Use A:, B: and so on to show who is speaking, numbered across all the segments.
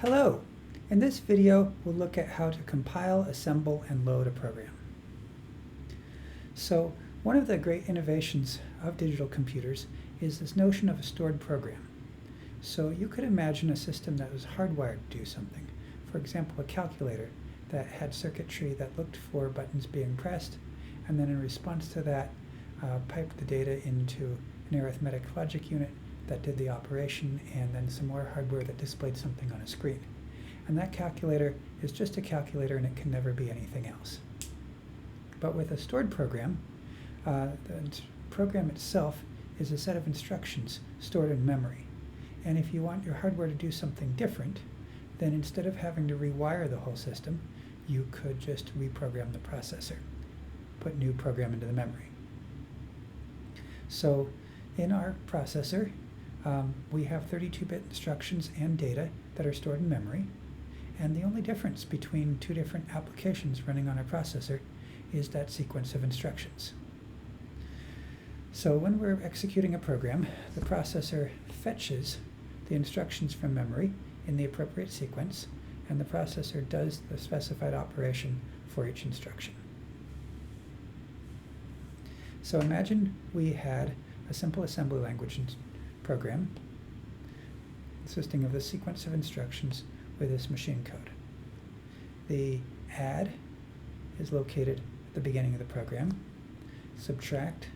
A: Hello! In this video, we'll look at how to compile, assemble, and load a program. So, one of the great innovations of digital computers is this notion of a stored program. So you could imagine a system that was hardwired to do something. For example, a calculator that had circuitry that looked for buttons being pressed, and then in response to that, piped the data into an arithmetic logic unit that did the operation, and then some more hardware that displayed something on a screen. And that calculator is just a calculator, and it can never be anything else. But with a stored program, the program itself is a set of instructions stored in memory. And if you want your hardware to do something different, then instead of having to rewire the whole system, you could just reprogram the processor, put new program into the memory. So in our processor, we have 32-bit instructions and data that are stored in memory. And the only difference between two different applications running on a processor is that sequence of instructions. So when we're executing a program, the processor fetches the instructions from memory in the appropriate sequence, and the processor does the specified operation for each instruction. So imagine we had a simple assembly language program consisting of a sequence of instructions with this machine code. The add is located at the beginning of the program, subtract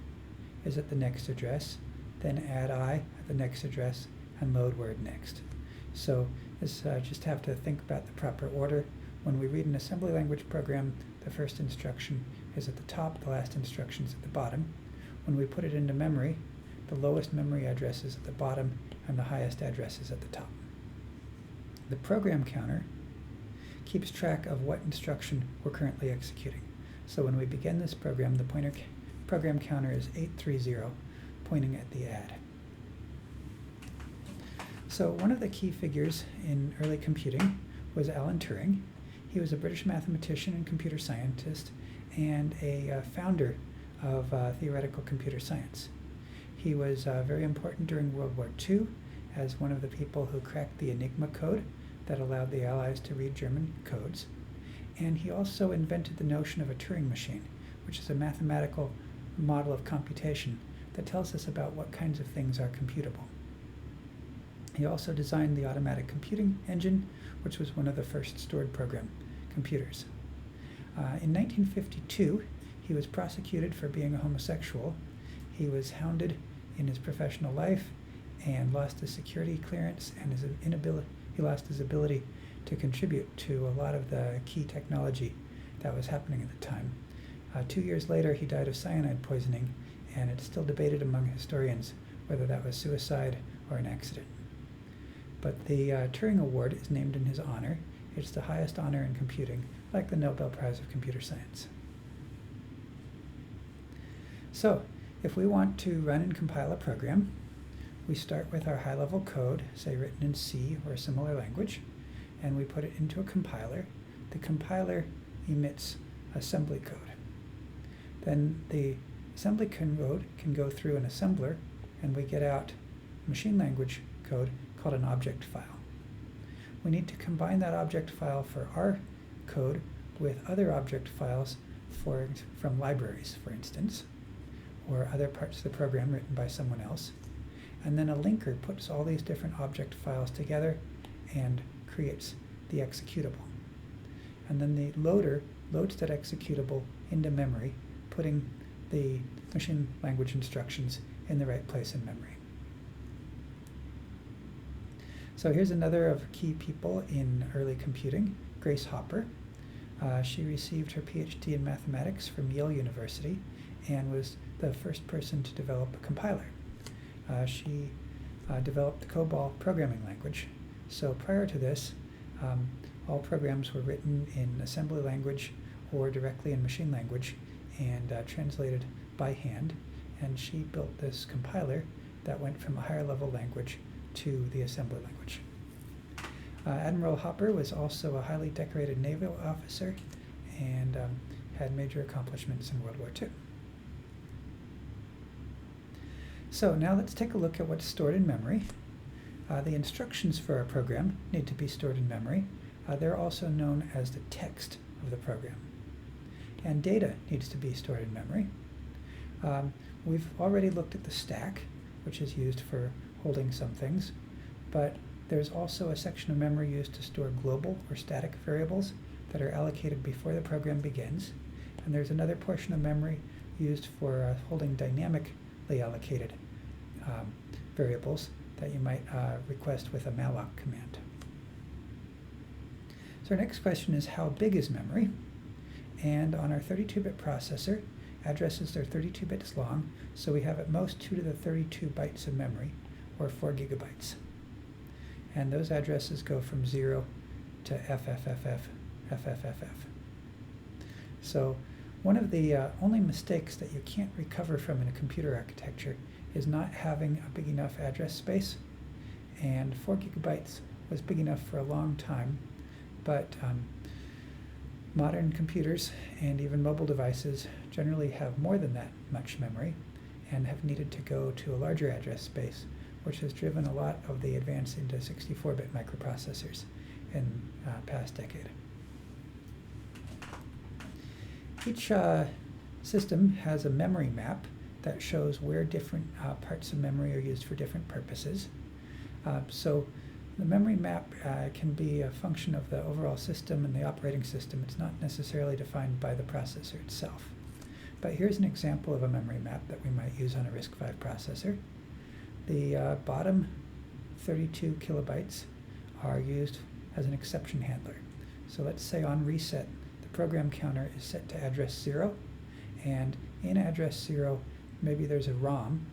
A: is at the next address, then add I at the next address, and load word next. So this just have to think about the proper order. When we read an assembly language program, the first instruction is at the top, the last instruction is at the bottom. When we put it into memory, the lowest memory address is at the bottom, and the highest address is at the top. The program counter keeps track of what instruction we're currently executing. So when we begin this program, the program counter is 830, pointing at the add. So one of the key figures in early computing was Alan Turing. He was a British mathematician and computer scientist and a founder of theoretical computer science. He was very important during World War II as one of the people who cracked the Enigma code that allowed the Allies to read German codes. And he also invented the notion of a Turing machine, which is a mathematical model of computation that tells us about what kinds of things are computable. He also designed the automatic computing engine, which was one of the first stored program computers. In 1952, he was prosecuted for being a homosexual. He was hounded in his professional life and lost his security clearance, and he lost his ability to contribute to a lot of the key technology that was happening at the time. 2 years later, he died of cyanide poisoning, and it's still debated among historians whether that was suicide or an accident. But the Turing Award is named in his honor. It's the highest honor in computing, like the Nobel Prize of Computer Science. So, if we want to run and compile a program, we start with our high-level code, say written in C or a similar language, and we put it into a compiler. The compiler emits assembly code. Then the assembly code can go through an assembler, and we get out machine language code called an object file. We need to combine that object file for our code with other object files from libraries, for instance, or other parts of the program written by someone else. And then a linker puts all these different object files together and creates the executable. And then the loader loads that executable into memory, putting the machine language instructions in the right place in memory. So here's another of key people in early computing, Grace Hopper. She received her PhD in mathematics from Yale University and was the first person to develop a compiler. She developed the COBOL programming language. So prior to this, all programs were written in assembly language or directly in machine language and translated by hand. And she built this compiler that went from a higher level language to the assembly language. Admiral Hopper was also a highly decorated naval officer and had major accomplishments in World War II. So now let's take a look at what's stored in memory. The instructions for our program need to be stored in memory. They're also known as the text of the program. And data needs to be stored in memory. We've already looked at the stack, which is used for holding some things, but there's also a section of memory used to store global or static variables that are allocated before the program begins. And there's another portion of memory used for holding dynamically allocated variables that you might request with a malloc command. So our next question is, how big is memory? And on our 32-bit processor, addresses are 32 bits long, so we have at most 2 to the 32 bytes of memory, or 4 gigabytes. And those addresses go from 0 to FFFF. So one of the only mistakes that you can't recover from in a computer architecture is not having a big enough address space. And 4 gigabytes was big enough for a long time, but modern computers and even mobile devices generally have more than that much memory and have needed to go to a larger address space, which has driven a lot of the advance into 64-bit microprocessors in past decade. Each system has a memory map that shows where different parts of memory are used for different purposes. So the memory map can be a function of the overall system and the operating system. It's not necessarily defined by the processor itself. But here's an example of a memory map that we might use on a RISC-V processor. The bottom 32 kilobytes are used as an exception handler. So let's say on reset, the program counter is set to address 0, and in address 0, maybe there's a ROM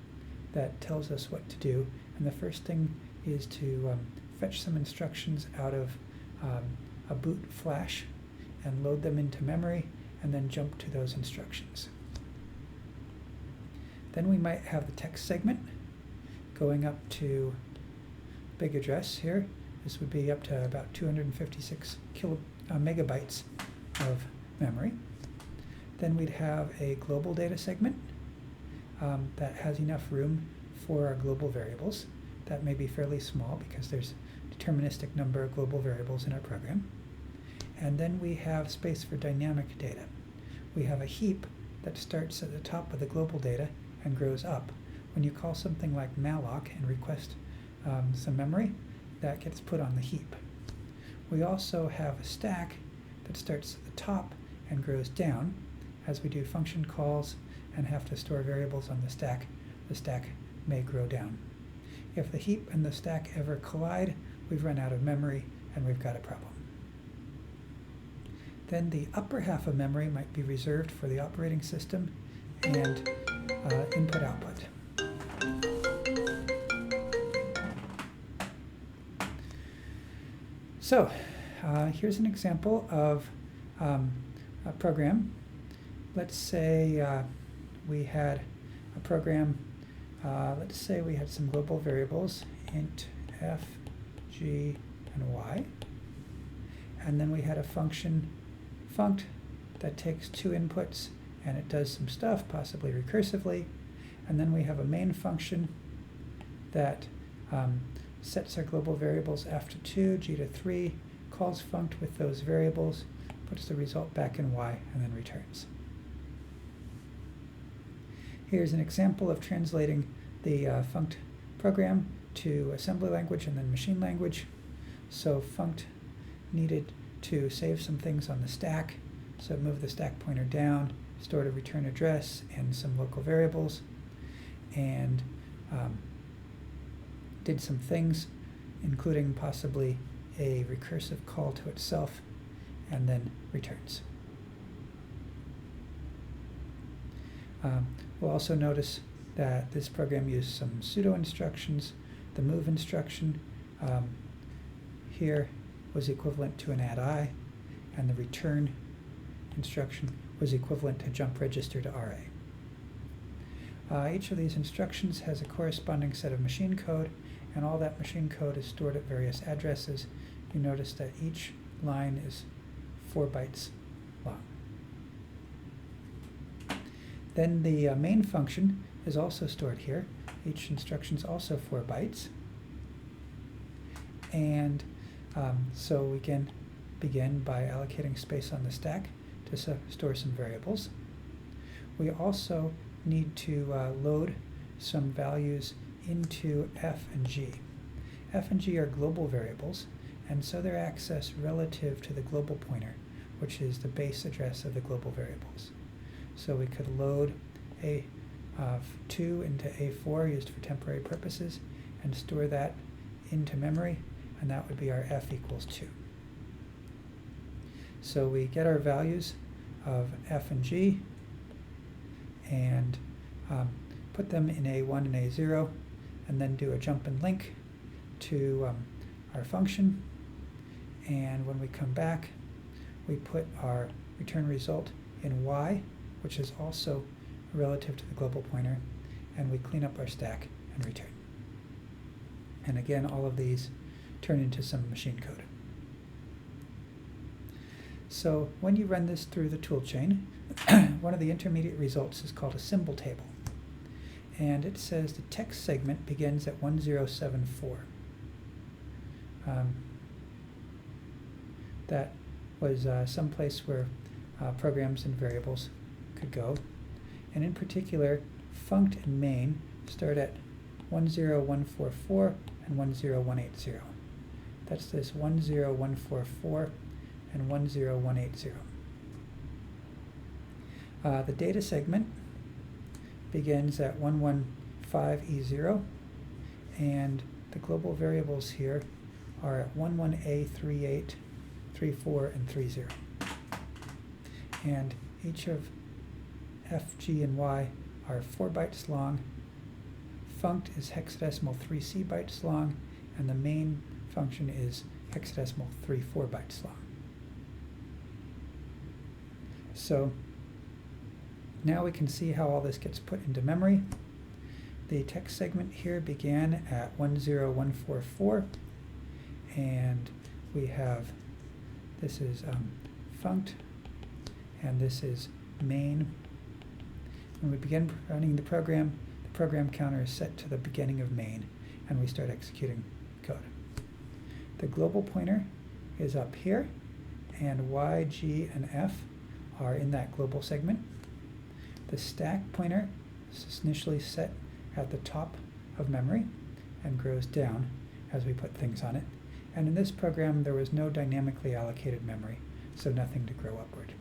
A: that tells us what to do, and the first thing is to fetch some instructions out of a boot flash and load them into memory, and then jump to those instructions. Then we might have the text segment going up to big address here. This would be up to about 256 megabytes of memory. Then we'd have a global data segment that has enough room for our global variables. That may be fairly small because there's a deterministic number of global variables in our program. And then we have space for dynamic data. We have a heap that starts at the top of the global data and grows up. When you call something like malloc and request some memory, that gets put on the heap. We also have a stack that starts at the top and grows down. As we do function calls and have to store variables on the stack may grow down. If the heap and the stack ever collide, we've run out of memory and we've got a problem. Then the upper half of memory might be reserved for the operating system and input-output. So here's an example of a program. Let's say we had a program, let's say we had some global variables, int f, g, and y. And then we had a function, funct, that takes 2 inputs and it does some stuff, possibly recursively. And then we have a main function that sets our global variables f to 2, g to 3, calls funct with those variables, puts the result back in y, and then returns. Here's an example of translating the funct program to assembly language and then machine language. So funct needed to save some things on the stack, so it moved the stack pointer down, stored a return address and some local variables, and did some things, including possibly a recursive call to itself, and then returns. We'll also notice that this program used some pseudo instructions. The move instruction here was equivalent to an add I, and the return instruction was equivalent to jump register to RA. Each of these instructions has a corresponding set of machine code, and all that machine code is stored at various addresses. You notice that each line is 4 bytes long. Then the main function is also stored here. Each instruction is also 4 bytes. And so we can begin by allocating space on the stack to store some variables. We also need to load some values into f and g. F and g are global variables, and so they're accessed relative to the global pointer, which is the base address of the global variables. So we could load A2 into A4 used for temporary purposes and store that into memory, and that would be our f equals 2. So we get our values of f and g and put them in A1 and A0, and then do a jump and link to our function. And when we come back, we put our return result in y, which is also relative to the global pointer, and we clean up our stack and return. And again, all of these turn into some machine code. So when you run this through the toolchain, one of the intermediate results is called a symbol table. And it says the text segment begins at 1074. That was some place where programs and variables could go. And in particular, funct and main start at 10144 and 10180. That's this 10144 and 10180. The data segment begins at 115E0, and the global variables here are at 11A38, 34, and 30. And each of F, G, and Y are 4 bytes long. Funct is hexadecimal 3C bytes long, and the main function is hexadecimal 4 bytes long. So now we can see how all this gets put into memory. The text segment here began at 10144, and we have, this is funct, and this is main. When we begin running the program counter is set to the beginning of main, and we start executing code. The global pointer is up here, and Y, G, and F are in that global segment. The stack pointer is initially set at the top of memory and grows down as we put things on it. And in this program, there was no dynamically allocated memory, so nothing to grow upward.